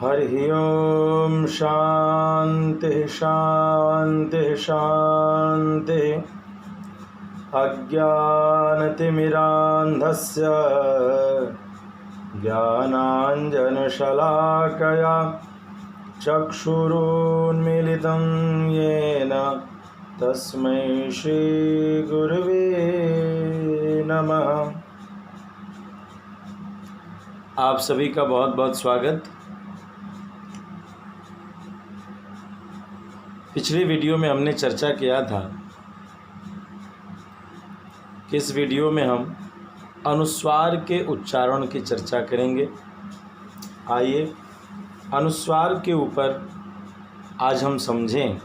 हरि ओम शांति शांति शांति। अज्ञानतिमिरान्धस्य ज्ञानाञ्जनशलाकया चक्षुरुन्मीलितं येन तस्मै श्रीगुरुवे नमः। आप सभी का बहुत बहुत स्वागत। पिछली वीडियो में हमने चर्चा किया था कि इस वीडियो में हम अनुस्वार के उच्चारण की चर्चा करेंगे। आइए अनुस्वार के ऊपर आज हम समझें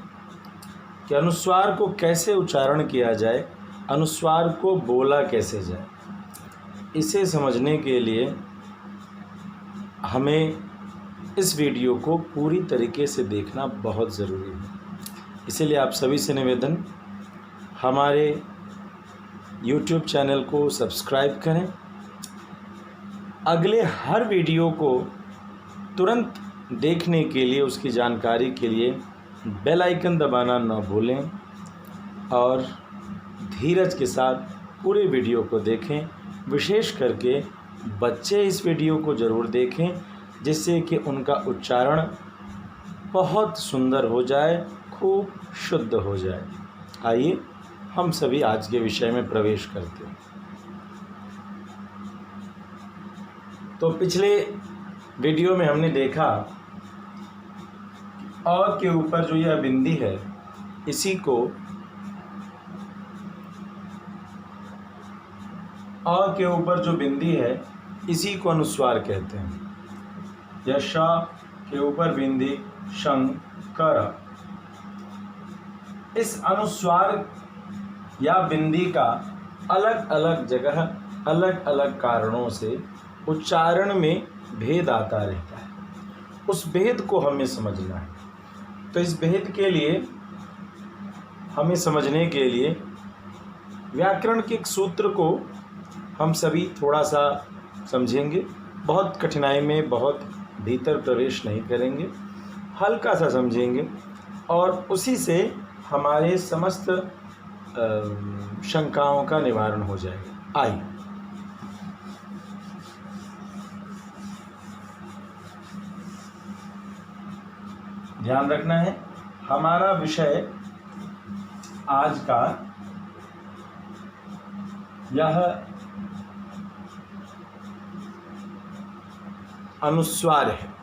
कि अनुस्वार को कैसे उच्चारण किया जाए, अनुस्वार को बोला कैसे जाए। इसे समझने के लिए हमें इस वीडियो को पूरी तरीके से देखना बहुत ज़रूरी है। इसीलिए आप सभी से निवेदन, हमारे YouTube चैनल को सब्सक्राइब करें। अगले हर वीडियो को तुरंत देखने के लिए, उसकी जानकारी के लिए बेल आइकन दबाना न भूलें और धीरज के साथ पूरे वीडियो को देखें। विशेष करके बच्चे इस वीडियो को ज़रूर देखें, जिससे कि उनका उच्चारण बहुत सुंदर हो जाए, खूब शुद्ध हो जाए। आइए हम सभी आज के विषय में प्रवेश करते हैं। तो पिछले वीडियो में हमने देखा अ के ऊपर जो यह बिंदी है, इसी को अ के ऊपर जो बिंदी है इसी को अनुस्वार कहते हैं। या श के ऊपर बिंदी शंकर। इस अनुस्वार या बिंदी का अलग अलग जगह अलग अलग कारणों से उच्चारण में भेद आता रहता है। उस भेद को हमें समझना है। तो इस भेद के लिए हमें समझने के लिए व्याकरण के एक सूत्र को हम सभी थोड़ा सा समझेंगे। बहुत कठिनाई में, बहुत भीतर प्रवेश नहीं करेंगे, हल्का सा समझेंगे और उसी से हमारे समस्त शंकाओं का निवारण हो जाएगा। आइए ध्यान रखना है, हमारा विषय आज का यह अनुस्वार है।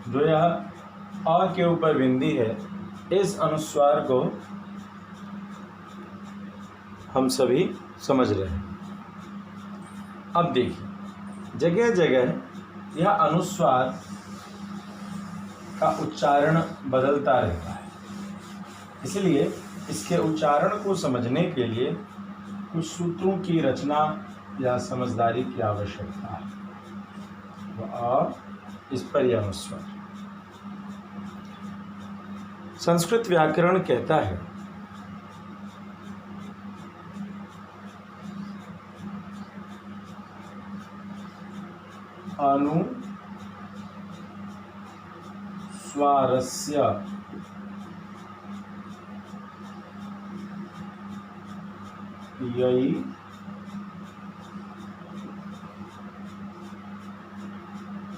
जो यह अ के ऊपर बिंदी है, इस अनुस्वार को हम सभी समझ रहे हैं। अब देखिए, जगह जगह यह अनुस्वार का उच्चारण बदलता रहता है। इसलिए इसके उच्चारण को समझने के लिए कुछ सूत्रों की रचना या समझदारी की आवश्यकता है। तो अ, इस पर यह अनुस्वार। संस्कृत व्याकरण कहता है अनुस्वारस्य ययि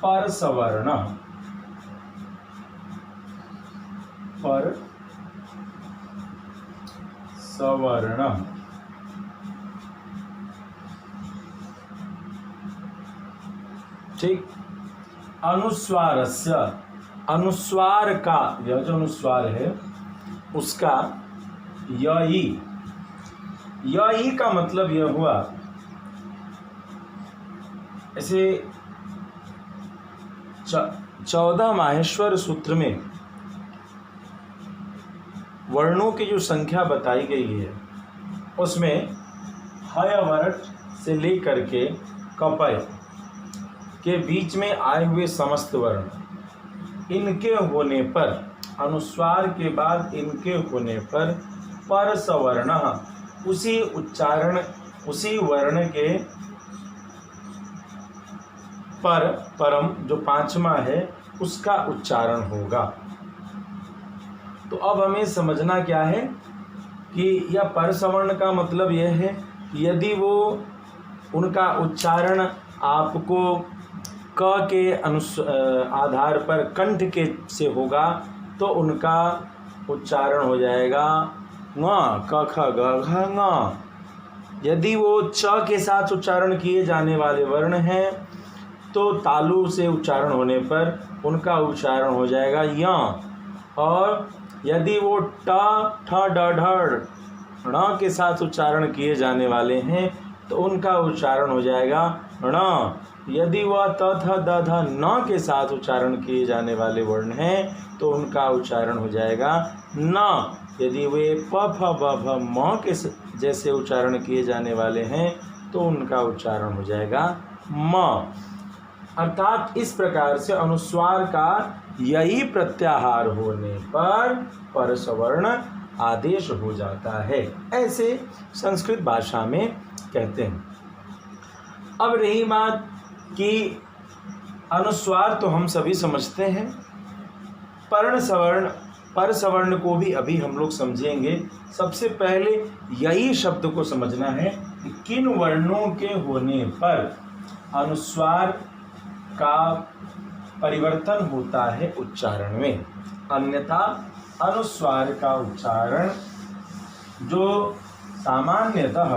परसवर्ण पर सवर्ण। ठीक। अनुस्वारस्य, अनुस्वार का, यह जो अनुस्वार है उसका यही, यही का मतलब यह हुआ, ऐसे 14 माहेश्वर सूत्र में वर्णों की जो संख्या बताई गई है, उसमें हयवरट से लेकर के कपय के बीच में आए हुए समस्त वर्ण, इनके होने पर, अनुस्वार के बाद इनके होने पर पर सवर्ण उसी उच्चारण, उसी वर्ण के पर परम जो पांचवा है उसका उच्चारण होगा। तो अब हमें समझना क्या है कि यह पर सवर्ण का मतलब यह है कि यदि वो उनका उच्चारण आपको क के आधार पर कंठ के से होगा तो उनका उच्चारण हो जाएगा ङ क ख ग घ ङ। यदि वो च के साथ उच्चारण किए जाने वाले वर्ण हैं तो तालु से उच्चारण होने पर उनका उच्चारण हो जाएगा य। और यदि वो ट ठ ड ढ ण के साथ उच्चारण किए जाने वाले हैं तो उनका उच्चारण हो जाएगा ण। यदि वह त थ द ध न के साथ उच्चारण किए जाने वाले वर्ण हैं तो उनका उच्चारण हो जाएगा न। यदि वे प फ ब भ म के जैसे उच्चारण किए जाने वाले हैं तो उनका उच्चारण हो जाएगा म। अर्थात इस प्रकार से अनुस्वार का यही प्रत्याहार होने पर परसवर्ण आदेश हो जाता है, ऐसे संस्कृत भाषा में कहते हैं। अब रही बात कि अनुस्वार तो हम सभी समझते हैं, पर्ण सवर्ण पर सवर्ण को भी अभी हम लोग समझेंगे। सबसे पहले यही शब्द को समझना है कि किन वर्णों के होने पर अनुस्वार का परिवर्तन होता है उच्चारण में। अन्यथा अनुस्वार का उच्चारण जो सामान्यतः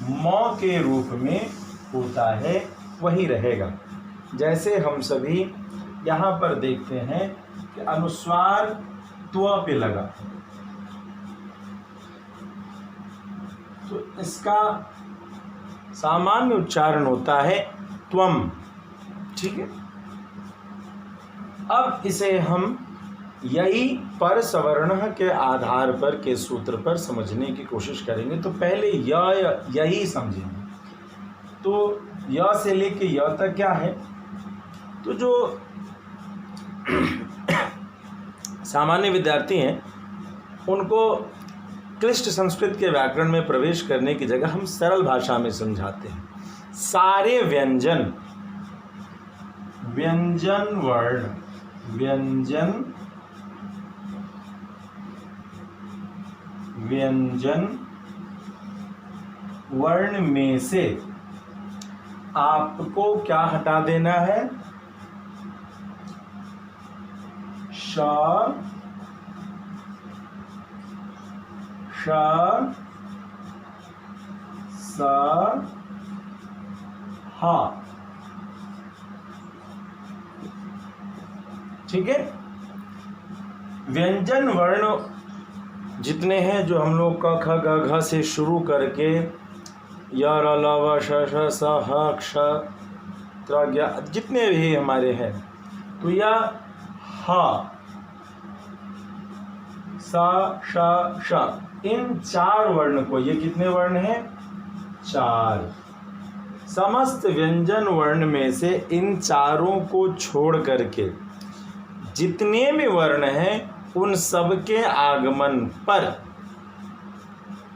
म के रूप में होता है वही रहेगा। जैसे हम सभी यहाँ पर देखते हैं कि अनुस्वार त्व पे लगा तो इसका सामान्य उच्चारण होता है त्वम, ठीक है। अब इसे हम यही पर सवर्ण के आधार पर के सूत्र पर समझने की कोशिश करेंगे। तो पहले यही समझेंगे। तो य से लेके य तक क्या है, तो जो सामान्य विद्यार्थी हैं उनको क्लिष्ट संस्कृत के व्याकरण में प्रवेश करने की जगह हम सरल भाषा में समझाते हैं। सारे व्यंजन वर्ण व्यंजन वर्ण में से आपको क्या हटा देना है, श श स ह, ठीक है। व्यंजन वर्ण जितने हैं जो हम लोग क ख ग घ से शुरू करके य र ल व श श स ह क्ष त्र ज्ञ जितने भी हमारे हैं, तो यह ह स श श इन चार वर्ण को, ये कितने वर्ण हैं, चार। समस्त व्यंजन वर्ण में से इन चारों को छोड़ करके जितने भी वर्ण हैं उन सब के आगमन पर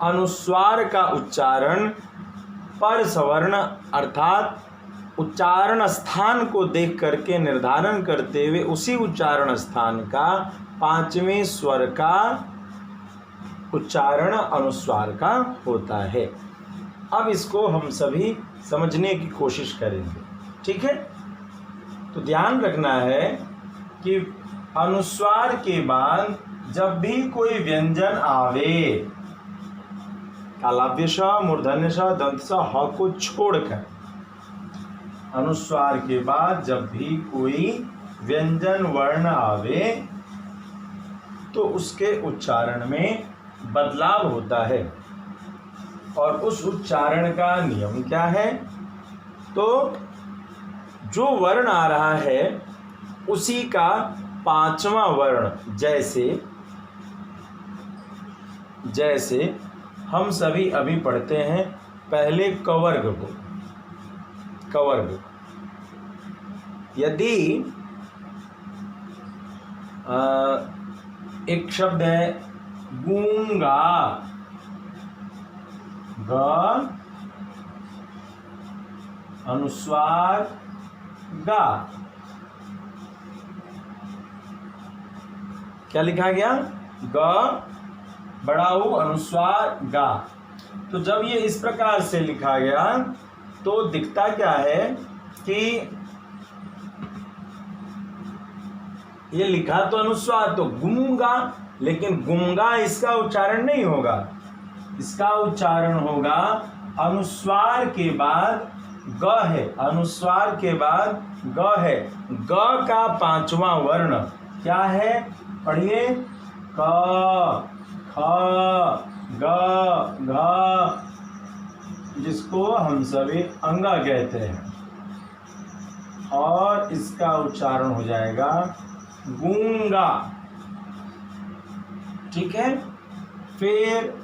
अनुस्वार का उच्चारण पर सवर्ण अर्थात उच्चारण स्थान को देख करके निर्धारण करते हुए उसी उच्चारण स्थान का पांचवें स्वर का उच्चारण अनुस्वार का होता है। अब इसको हम सभी समझने की कोशिश करेंगे, ठीक है। तो ध्यान रखना है कि अनुस्वार के बाद जब भी कोई व्यंजन आवे, तालव्य श, मूर्धन्य श, दंत स, ह को छोड़कर अनुस्वार के बाद जब भी कोई व्यंजन वर्ण आवे तो उसके उच्चारण में बदलाव होता है। और उस उच्चारण का नियम क्या है, तो जो वर्ण आ रहा है उसी का पांचवा वर्ण, जैसे हम सभी अभी पढ़ते हैं पहले कवर्ग को। कवर्ग यदि एक शब्द है गूंगा, ग अनुस्वार गा। क्या लिखा गया? ग बड़ा ऊ अनुस्वार गा। तो जब ये इस प्रकार से लिखा गया तो दिखता क्या है कि ये लिखा तो अनुस्वार तो गुंगा, लेकिन गुंगा इसका उच्चारण नहीं होगा। इसका उच्चारण होगा अनुस्वार के बाद ग है, अनुस्वार के बाद ग है। ग का पांचवा वर्ण क्या है? पढ़िए, क ख ग घ, जिसको हम सभी अंगा कहते हैं, और इसका उच्चारण हो जाएगा गूंगा। ठीक है, फिर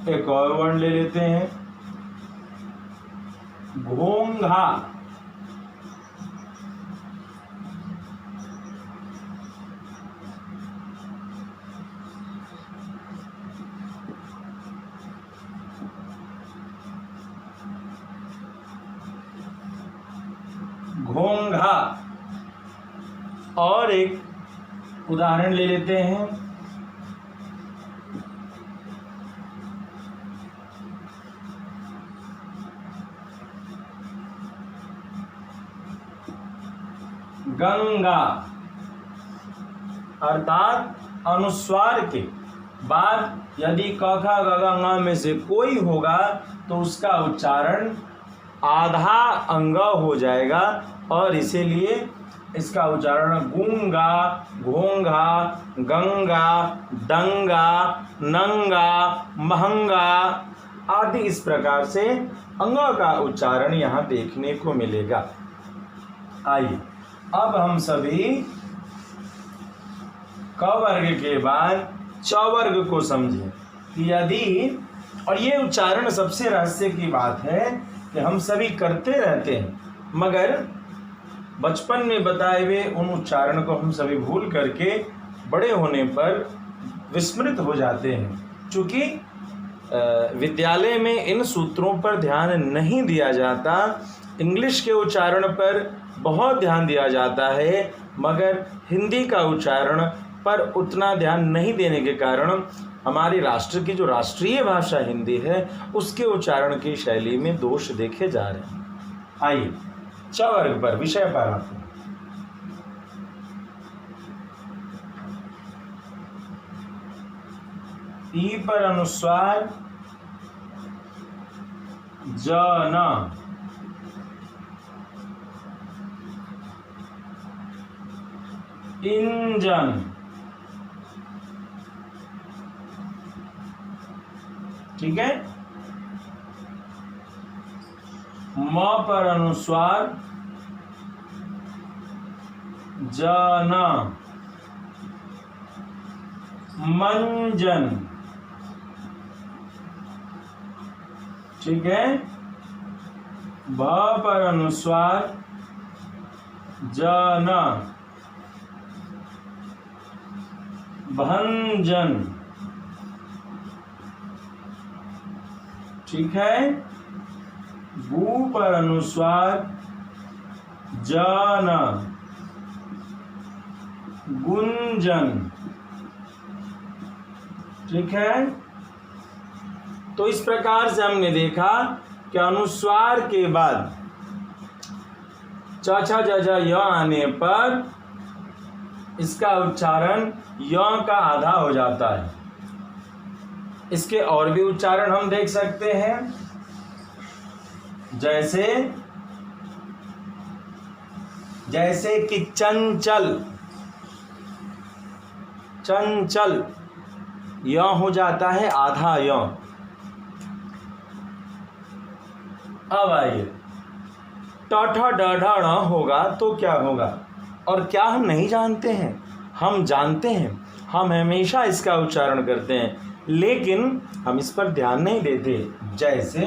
एक और वर्ण ले लेते हैं, घोंघा। घोंघा। और एक उदाहरण ले लेते हैं, गंगा। अर्थात अनुस्वार के बाद यदि क ख ग घ ङ में से कोई होगा तो उसका उच्चारण आधा अंग हो जाएगा, और इसीलिए इसका उच्चारण गूंगा, घोंघा, गंगा, डंगा, नंगा, महंगा आदि इस प्रकार से अंगों का उच्चारण यहाँ देखने को मिलेगा। आइए अब हम सभी क वर्ग के बाद च वर्ग को समझें कि यदि, और ये उच्चारण सबसे रहस्य की बात है कि हम सभी करते रहते हैं, मगर बचपन में बताए हुए उन उच्चारण को हम सभी भूल करके बड़े होने पर विस्मृत हो जाते हैं। चूँकि विद्यालय में इन सूत्रों पर ध्यान नहीं दिया जाता, इंग्लिश के उच्चारण पर बहुत ध्यान दिया जाता है, मगर हिंदी का उच्चारण पर उतना ध्यान नहीं देने के कारण हमारी राष्ट्र की जो राष्ट्रीय भाषा हिंदी है उसके उच्चारण की शैली में दोष देखे जा रहे हैं। आइए च वर्ग पर, विषय पर आते हैं। ई पर अनुस्वार जन, इंजन। ठीक है, म पर अनुस्वार जन, मंजन। ठीक है, भ पर अनुस्वार जन, भंजन। ठीक है, गु पर अनुस्वार जन, गुंजन। ठीक है, तो इस प्रकार से हमने देखा कि अनुस्वार के बाद च छ ज झ य आने पर इसका उच्चारण य का आधा हो जाता है। इसके और भी उच्चारण हम देख सकते हैं, जैसे कि चंचल। चंचल य हो जाता है आधा य। अब आइए ट ठ ड ढ ण होगा तो क्या होगा, और क्या हम नहीं जानते हैं? हम जानते हैं, हम हमेशा इसका उच्चारण करते हैं, लेकिन हम इस पर ध्यान नहीं देते। जैसे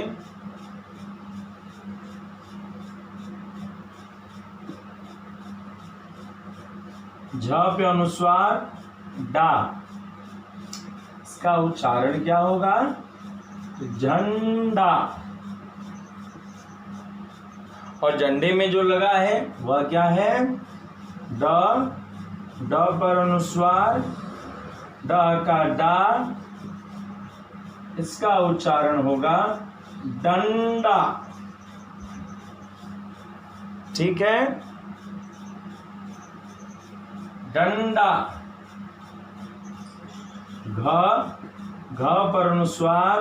झ पे अनुस्वार डा, इसका उच्चारण क्या होगा? झंडा। और झंडे में जो लगा है वह क्या है? ड। ड पर अनुस्वार, ड का डा, इसका उच्चारण होगा डंडा। ठीक है, डंडा। घ, घ पर अनुस्वार,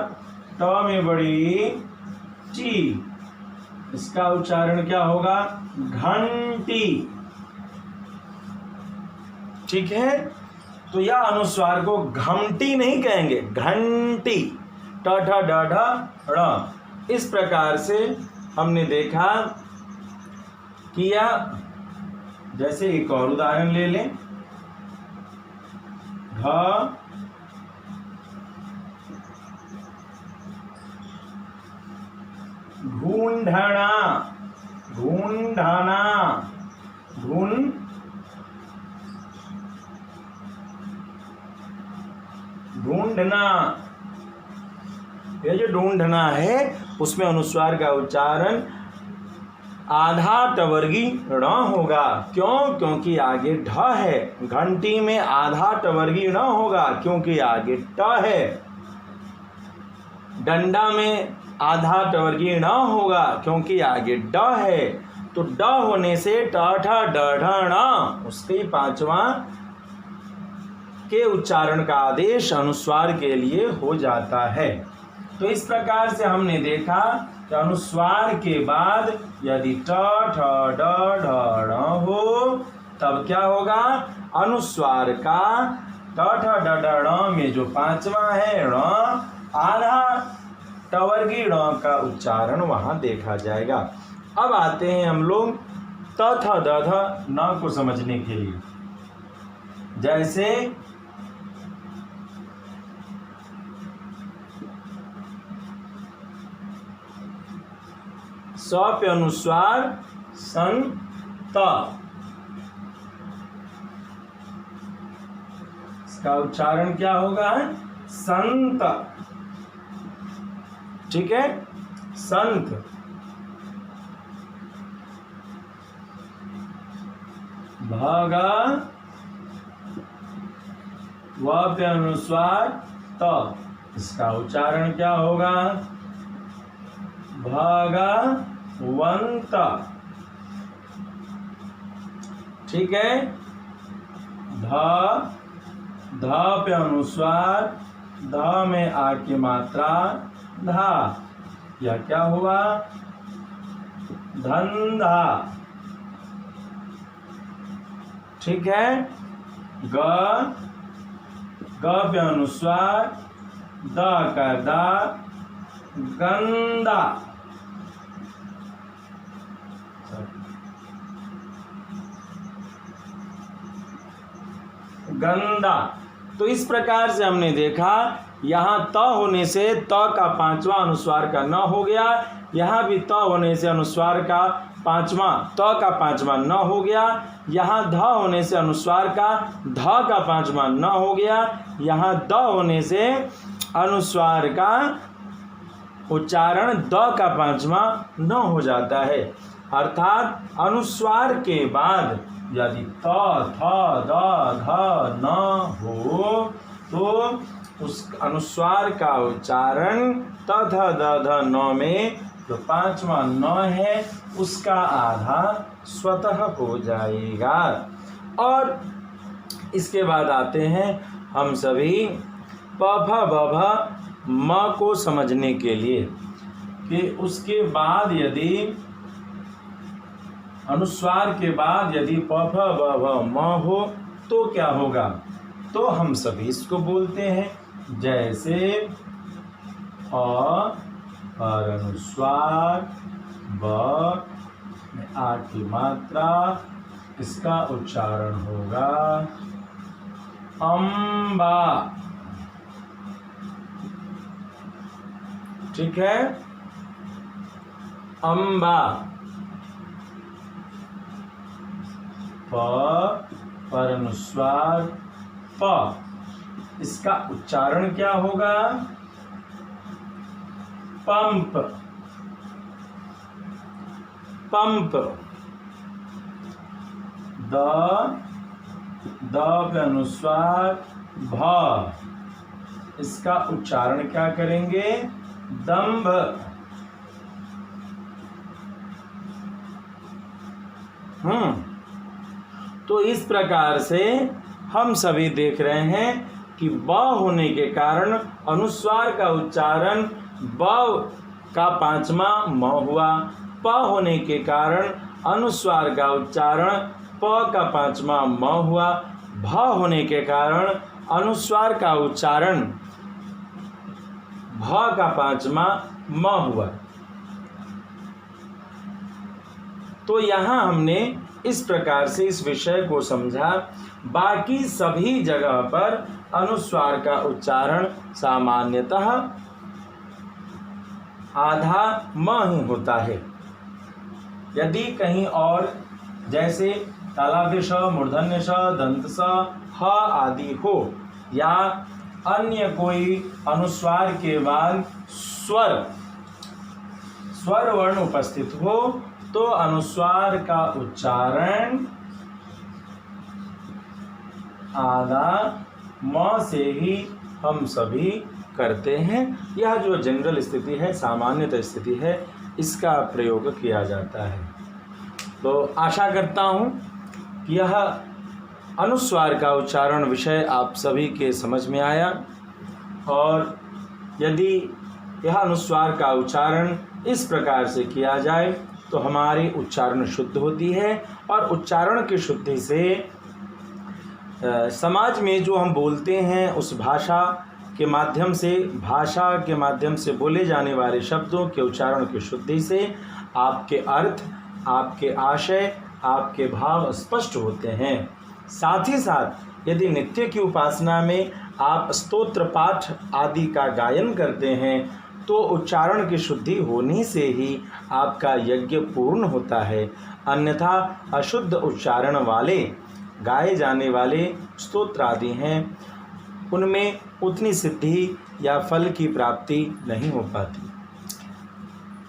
ट में बड़ी टी, इसका उच्चारण क्या होगा? घंटी। ठीक है, तो यह अनुस्वार को घंटी नहीं कहेंगे, घंटी। ट ठ ड ढ ण। इस प्रकार से हमने देखा कि यह, जैसे एक और उदाहरण ले लें, घ, ढूंढना, ढूंढना, ढूंढना। ये जो ढूंढना है उसमें अनुस्वार का उच्चारण आधा टवर्गी ण होगा। क्यों? क्योंकि आगे ढ है। घंटी में आधा टवर्गी ण होगा क्योंकि आगे ट है। डंडा में आधा टवर्गी ण होगा क्योंकि आगे ड है। तो ड होने से ट ठ ड ढ ण, उसके पांचवा के उच्चारण का आदेश अनुस्वार के लिए हो जाता है। तो इस प्रकार से हमने देखा कि अनुस्वार के बाद यदि ट ठ ड ढ ण हो तब क्या होगा? अनुस्वार का ट ठ ड ढ ण में जो पांचवा है ण, आधा टवर्गी ण का उच्चारण वहां देखा जाएगा। अब आते हैं हम लोग त थ द ध न को समझने के लिए। जैसे स पे अनुस्वार संत, इसका उच्चारण क्या होगा? संत। ठीक है, संत। भागा, व पे अनुस्वार त, इसका उच्चारण क्या होगा? भागवंत। ठीक है, ध, ध पे अनुस्वार, ध में आ की मात्रा धा, यह क्या हुआ? धंधा। ठीक है, ग, ग पे अनुस्वार, द का दा, गंदा। गंदा। तो इस प्रकार से हमने देखा, यहाँ त होने से त का पांचवा अनुस्वार का न हो गया, यहाँ भी त होने से अनुस्वार का पांचवा, त का पांचवा न हो गया, यहाँ ध होने से अनुस्वार का ध का पांचवा न हो गया, यहाँ द होने से अनुस्वार का उच्चारण द का पांचवा न हो जाता है। अर्थात अनुस्वार के बाद यदि त, थ, द, ध न हो तो उस अनुस्वार का उच्चारण त, थ, द, ध, न में जो पांचवा न है उसका आधा स्वतः हो जाएगा। और इसके बाद आते हैं हम सभी प, फ, ब, भ, म को समझने के लिए कि उसके बाद यदि अनुस्वार के बाद यदि प, फ, ब, भ, म हो तो क्या होगा? तो हम सभी इसको बोलते हैं। जैसे अ और अनुस्वार, ब में आ की मात्रा, इसका उच्चारण होगा अम्बा। ठीक है, अम्बा। प पर अनुस्वार प, इसका उच्चारण क्या होगा? पंप, पंप, द पे अनुस्वार भ, इसका उच्चारण क्या करेंगे? दंभ। तो इस प्रकार से हम सभी देख रहे हैं कि ब होने के कारण अनुस्वार का उच्चारण ब का पांचवा म हुआ, प होने के कारण अनुस्वार का उच्चारण प का पांचवा म हुआ, भ होने के कारण अनुस्वार का उच्चारण भ का पांचवा म हुआ। तो यहाँ हमने इस प्रकार से इस विषय को समझा। बाकी सभी जगह पर अनुस्वार का उच्चारण सामान्यतः आधा म ही होता है। यदि कहीं और जैसे तालव्य श, मूर्धन्य श, दंत स, ह आदि हो या अन्य कोई अनुस्वार के बाद स्वर वर्ण उपस्थित हो तो अनुस्वार का उच्चारण आधा म से ही हम सभी करते हैं। यह जो जनरल स्थिति है, सामान्यतः स्थिति है, इसका प्रयोग किया जाता है। तो आशा करता हूँ कि यह अनुस्वार का उच्चारण विषय आप सभी के समझ में आया, और यदि यह अनुस्वार का उच्चारण इस प्रकार से किया जाए तो हमारी उच्चारण शुद्ध होती है, और उच्चारण की शुद्धि से समाज में जो हम बोलते हैं उस भाषा के माध्यम से बोले जाने वाले शब्दों के उच्चारण की शुद्धि से आपके अर्थ, आपके आशय, आपके भाव स्पष्ट होते हैं। साथ ही साथ यदि नित्य की उपासना में आप स्तोत्र पाठ आदि का गायन करते हैं तो उच्चारण की शुद्धि होने से ही आपका यज्ञ पूर्ण होता है। अन्यथा अशुद्ध उच्चारण वाले गाए जाने वाले स्तोत्र आदि हैं, उनमें उतनी सिद्धि या फल की प्राप्ति नहीं हो पाती।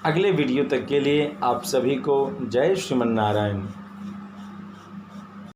अगले वीडियो तक के लिए आप सभी को जय श्रीमन नारायण।